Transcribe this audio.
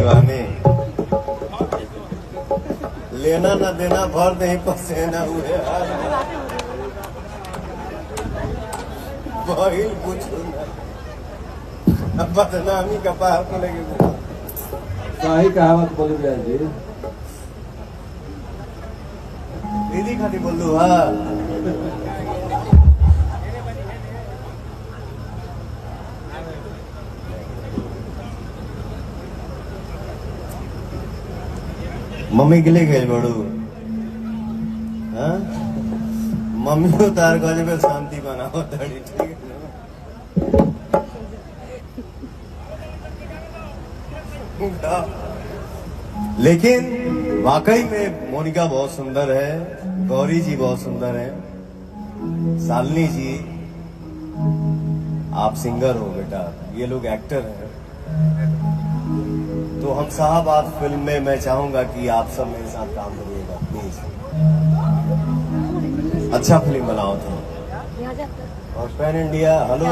दीवाने, लेना न देना भर नहीं पसेना हुए बहिल कुछ न बदनामी का पार को लेके सही कहावत बोली बहन जी। दीदी खाती बोल दू। हाँ मम्मी के लिए गए बड़ू। हाँ मम्मी को तार गजे पे शांति बनाओ तड़ी, ठीक है ना। लेकिन वाकई में मोनिका बहुत सुंदर है, गौरी जी बहुत सुंदर है, शालिनी जी आप सिंगर हो बेटा, ये लोग एक्टर हैं। तो हम साहब आज फिल्म में मैं चाहूंगा कि आप सब मेरे साथ काम करिएगा प्लीज, अच्छा फिल्म बनाओ तो। और पैन इंडिया हेलो